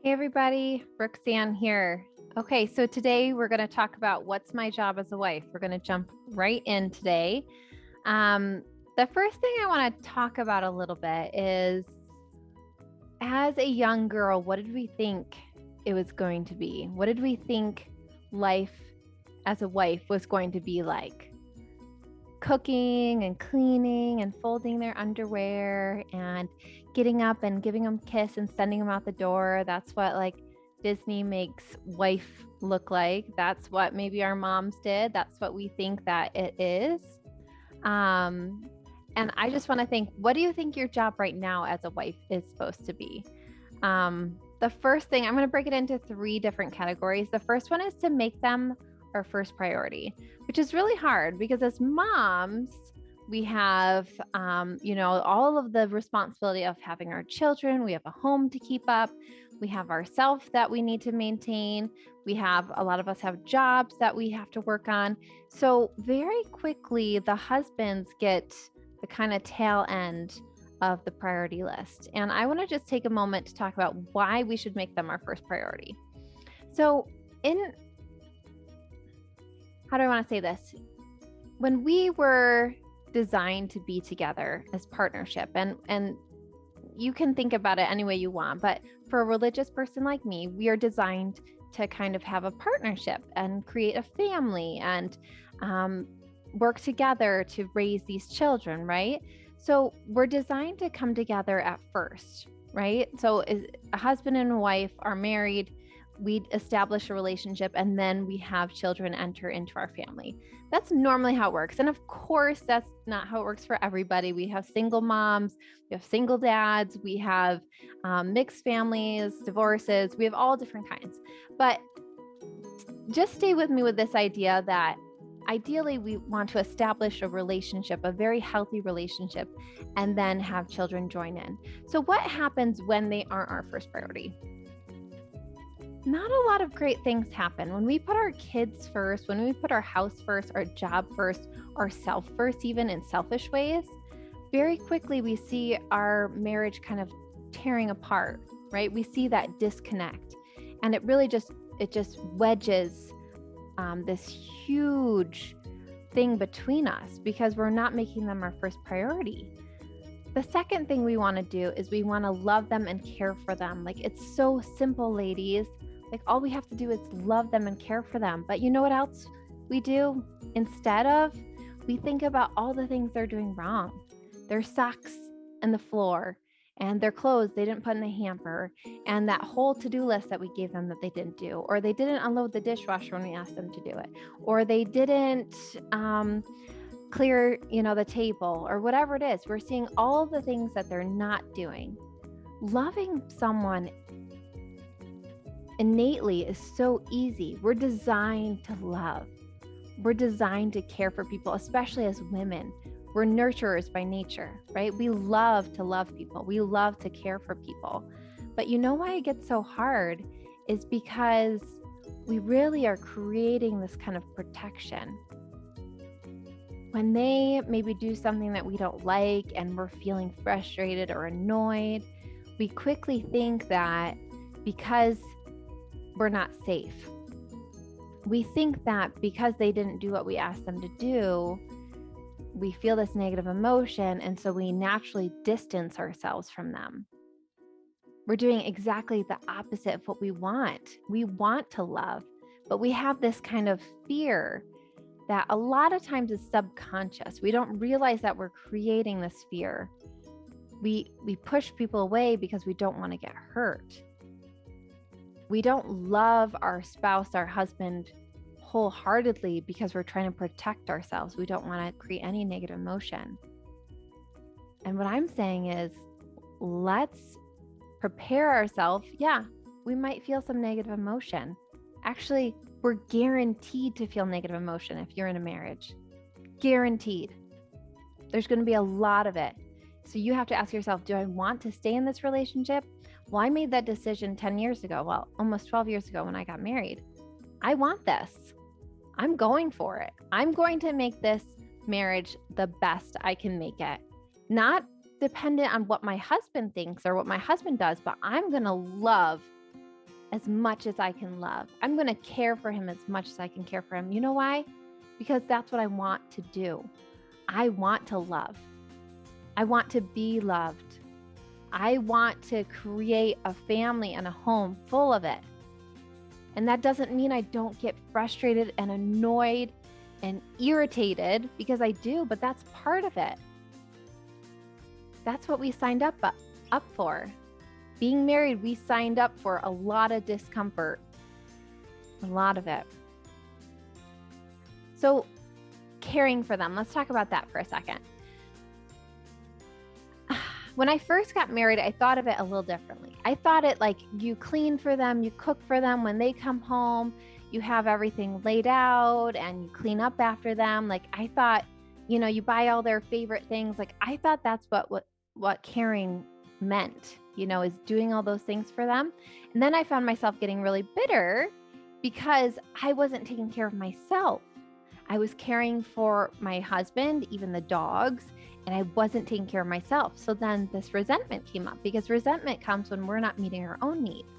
Hey everybody, Brooke Sann here. Okay, so today we're going to talk about what's my job as a wife. We're going to jump right in today. Um, the first thing I want to talk about a little bit is as a young girl, what did we think it was going to be? What did we think life as a wife was going to be like? Cooking and cleaning and folding their underwear and getting up and giving them a kiss and sending them out the door. That's what like Disney makes wife look like. That's what maybe our moms did. That's what we think that it is. And I just want to think, what do you think your job right now as a wife is supposed to be? The first thing, I'm going to break it into 3 different categories. The first one is to make them our first priority, which is really hard because as moms, we have, all of the responsibility of having our children. We have a home to keep up. We have ourselves that we need to maintain. A lot of us have jobs that we have to work on. So very quickly, the husbands get the kind of tail end of the priority list. And I want to just take a moment to talk about why we should make them our first priority. So how do I want to say this? When we were designed to be together as partnership, and you can think about it any way you want, but for a religious person like me, we are designed to kind of have a partnership and create a family and work together to raise these children, right? So we're designed to come together at first, right? So a husband and a wife are married, we establish a relationship, and then we have children enter into our family. That's normally how it works. And of course, that's not how it works for everybody. We have single moms, we have single dads, we have mixed families, divorces, we have all different kinds. But just stay with me with this idea that ideally we want to establish a relationship, a very healthy relationship, and then have children join in. So what happens when they aren't our first priority? Not a lot of great things happen. When we put our kids first, when we put our house first, our job first, ourself first, even in selfish ways, very quickly we see our marriage kind of tearing apart, right? We see that disconnect. And it really just wedges this huge thing between us because we're not making them our first priority. The second thing we want to do is we want to love them and care for them. Like, it's so simple, ladies. Like, all we have to do is love them and care for them. But you know what else we do? Instead of, we think about all the things they're doing wrong. Their socks on the floor and their clothes they didn't put in the hamper and that whole to-do list that we gave them that they didn't do, or they didn't unload the dishwasher when we asked them to do it, or they didn't clear, the table, or whatever it is. We're seeing all the things that they're not doing. Loving someone innately is so easy. We're designed to love. We're designed to care for people, especially as women. We're nurturers by nature, right? We love to love people. We love to care for people. But you know why it gets so hard is because we really are creating this kind of protection. When they maybe do something that we don't like and we're feeling frustrated or annoyed, we quickly think that because we're not safe, we think that because they didn't do what we asked them to do, we feel this negative emotion, and so we naturally distance ourselves from them. We're doing exactly the opposite of what we want. We want to love, but we have this kind of fear that a lot of times is subconscious. We don't realize that we're creating this fear. We push people away because we don't want to get hurt. We don't love our spouse, our husband, wholeheartedly because we're trying to protect ourselves. We don't want to create any negative emotion. And what I'm saying is, let's prepare ourselves. Yeah, we might feel some negative emotion. Actually, we're guaranteed to feel negative emotion if you're in a marriage. Guaranteed. There's going to be a lot of it. So you have to ask yourself, do I want to stay in this relationship? Well, I made that decision 10 years ago. Well, almost 12 years ago when I got married. I want this. I'm going for it. I'm going to make this marriage the best I can make it. Not dependent on what my husband thinks or what my husband does, but I'm going to love as much as I can love. I'm going to care for him as much as I can care for him. You know why? Because that's what I want to do. I want to love. I want to be loved. I want to create a family and a home full of it. And that doesn't mean I don't get frustrated and annoyed and irritated, because I do, but that's part of it. That's what we signed up for. Being married, we signed up for a lot of discomfort, a lot of it. So caring for them, let's talk about that for a second. When I first got married, I thought of it a little differently. I thought it like you clean for them, you cook for them when they come home, you have everything laid out and you clean up after them. Like I thought, you buy all their favorite things. Like I thought that's what caring meant, is doing all those things for them. And then I found myself getting really bitter because I wasn't taking care of myself. I was caring for my husband, even the dogs, and I wasn't taking care of myself. So then this resentment came up, because resentment comes when we're not meeting our own needs.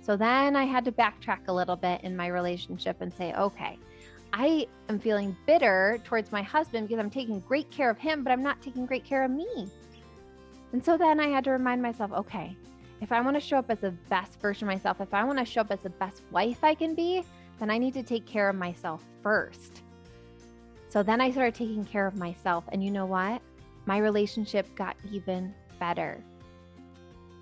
So then I had to backtrack a little bit in my relationship and say, okay, I am feeling bitter towards my husband because I'm taking great care of him, but I'm not taking great care of me. And so then I had to remind myself, okay, if I want to show up as the best version of myself, if I want to show up as the best wife I can be, then I need to take care of myself first. So then I started taking care of myself. And you know what? My relationship got even better.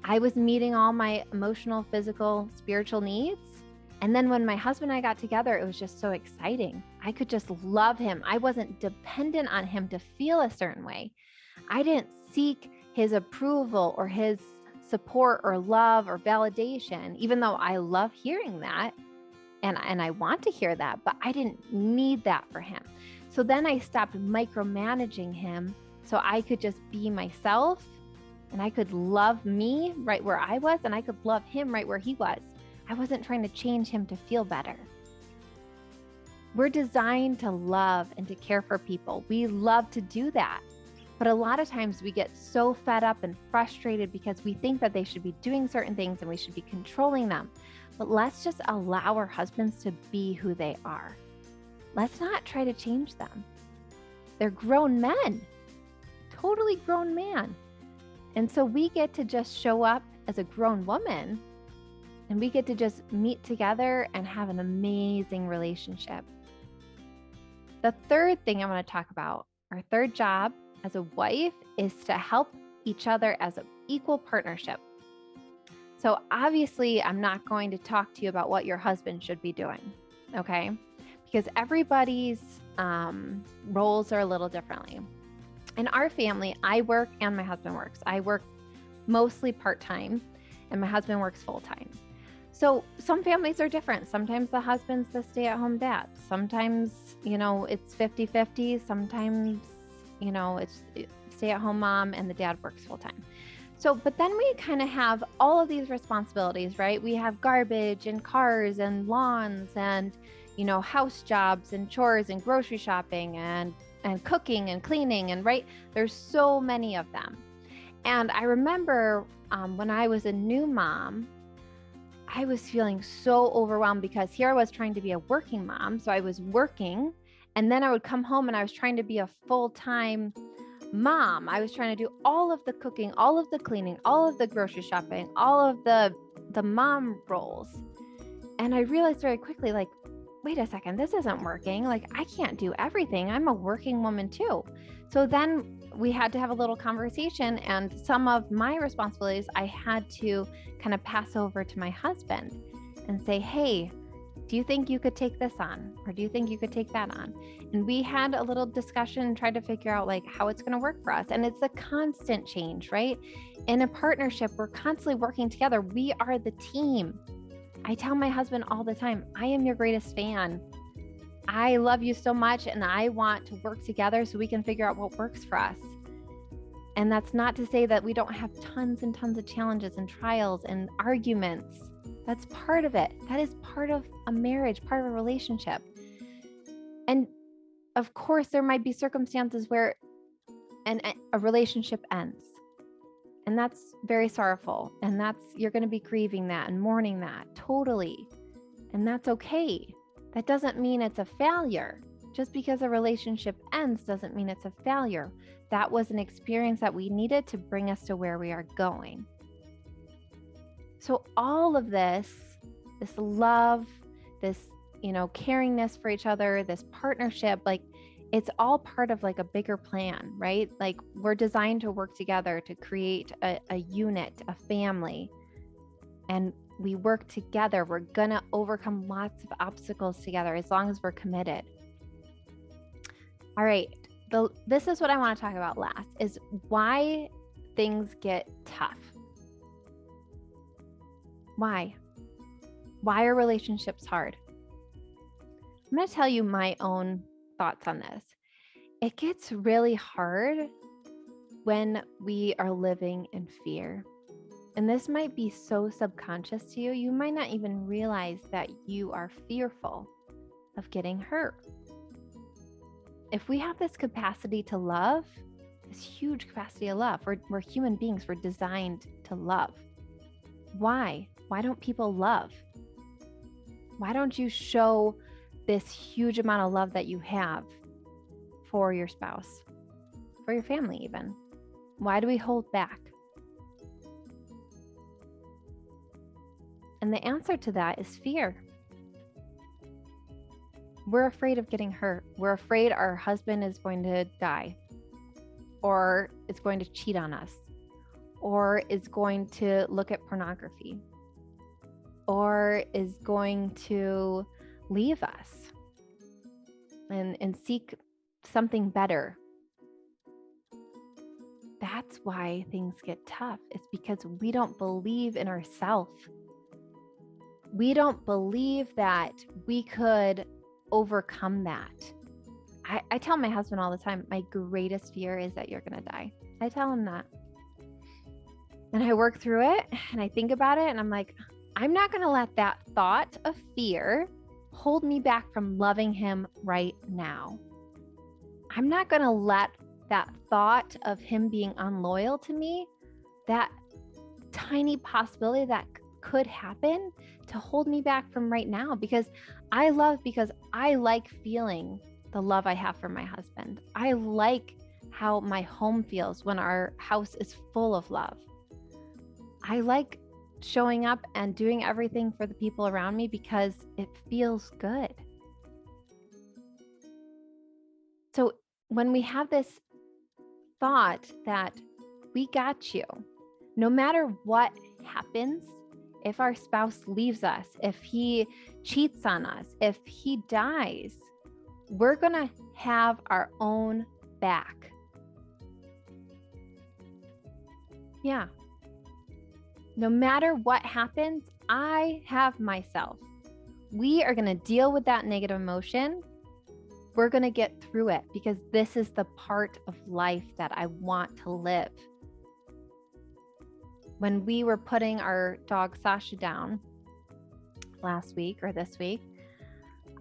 I was meeting all my emotional, physical, spiritual needs. And then when my husband and I got together, it was just so exciting. I could just love him. I wasn't dependent on him to feel a certain way. I didn't seek his approval or his support or love or validation, even though I love hearing that. And I want to hear that, but I didn't need that for him. So then I stopped micromanaging him so I could just be myself, and I could love me right where I was, and I could love him right where he was. I wasn't trying to change him to feel better. We're designed to love and to care for people. We love to do that. But a lot of times we get so fed up and frustrated because we think that they should be doing certain things and we should be controlling them. But let's just allow our husbands to be who they are. Let's not try to change them. They're grown men, totally grown man. And so we get to just show up as a grown woman, and we get to just meet together and have an amazing relationship. The third thing I want to talk about, our third job as a wife, is to help each other as an equal partnership. So obviously, I'm not going to talk to you about what your husband should be doing, okay? Because everybody's roles are a little differently. In our family, I work and my husband works. I work mostly part-time and my husband works full-time. So some families are different. Sometimes the husband's the stay-at-home dad. Sometimes, it's 50-50. Sometimes, it's stay-at-home mom and the dad works full-time. So, but then we kind of have all of these responsibilities, right? We have garbage and cars and lawns and, house jobs and chores and grocery shopping and cooking and cleaning, and right? There's so many of them. And I remember when I was a new mom, I was feeling so overwhelmed because here I was trying to be a working mom. So I was working, and then I would come home and I was trying to be a full-time mom. I was trying to do all of the cooking, all of the cleaning, all of the grocery shopping, all of the mom roles. And I realized very quickly, like, wait a second, this isn't working. Like, I can't do everything. I'm a working woman too. So then we had to have a little conversation, and some of my responsibilities I had to kind of pass over to my husband and say, hey, do you think you could take this on? Or do you think you could take that on? And we had a little discussion and tried to figure out like how it's going to work for us. And it's a constant change, right? In a partnership, we're constantly working together. We are the team. I tell my husband all the time, I am your greatest fan. I love you so much, and I want to work together so we can figure out what works for us. And that's not to say that we don't have tons and tons of challenges and trials and arguments. That's part of it. That is part of a marriage, part of a relationship. And of course, there might be circumstances where a relationship ends. And that's very sorrowful. And you're going to be grieving that and mourning that totally. And that's okay. That doesn't mean it's a failure. Just because a relationship ends doesn't mean it's a failure. That was an experience that we needed to bring us to where we are going. So all of this love, this, caringness for each other, this partnership, like it's all part of like a bigger plan, right? Like we're designed to work together to create a unit, a family. And we work together. We're going to overcome lots of obstacles together as long as we're committed. All right. This is what I want to talk about last, is why things get tough. Why? Why are relationships hard? I'm going to tell you my own thoughts on this. It gets really hard when we are living in fear. And this might be so subconscious to you. You might not even realize that you are fearful of getting hurt. If we have this capacity to love, this huge capacity of love, we're human beings, we're designed to love. Why? Why don't people love? Why don't you show this huge amount of love that you have for your spouse, for your family even? Why do we hold back? And the answer to that is fear. We're afraid of getting hurt. We're afraid our husband is going to die, or is going to cheat on us, or is going to look at pornography, or is going to leave us and seek something better. That's why things get tough. It's because we don't believe in ourselves. We don't believe that we could overcome that. I tell my husband all the time, my greatest fear is that you're going to die. I tell him that. And I work through it and I think about it and I'm like, I'm not going to let that thought of fear hold me back from loving him right now. I'm not going to let that thought of him being unloyal to me, that tiny possibility that could happen, to hold me back from right now, because I like feeling the love I have for my husband. I like how my home feels when our house is full of love. I like showing up and doing everything for the people around me because it feels good. So when we have this thought that we got you, no matter what happens, if our spouse leaves us, if he cheats on us, if he dies, we're going to have our own back. Yeah. No matter what happens, I have myself. We are going to deal with that negative emotion. We're going to get through it because this is the part of life that I want to live. When we were putting our dog Sasha down last week or this week,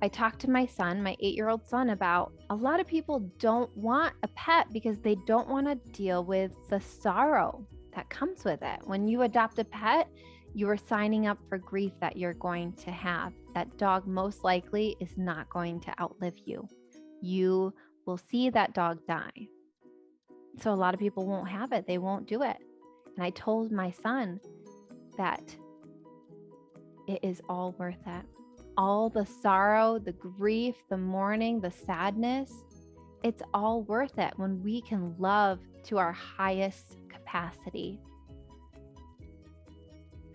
I talked to my son, my 8-year-old son, about a lot of people don't want a pet because they don't want to deal with the sorrow that comes with it. When you adopt a pet, you are signing up for grief that you're going to have. That dog most likely is not going to outlive you. You will see that dog die. So a lot of people won't have it. They won't do it. And I told my son that it is all worth it. All the sorrow, the grief, the mourning, the sadness, it's all worth it when we can love to our highest capacity.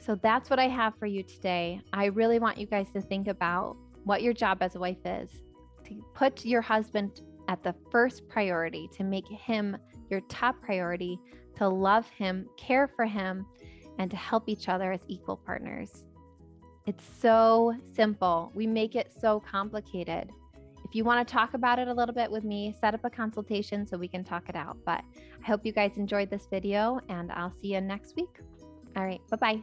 So that's what I have for you today. I really want you guys to think about what your job as a wife is, to put your husband at the first priority, to make him your top priority, to love him, care for him, and to help each other as equal partners. It's so simple. We make it so complicated. If you want to talk about it a little bit with me, set up a consultation so we can talk it out. But I hope you guys enjoyed this video and I'll see you next week. All right, bye-bye.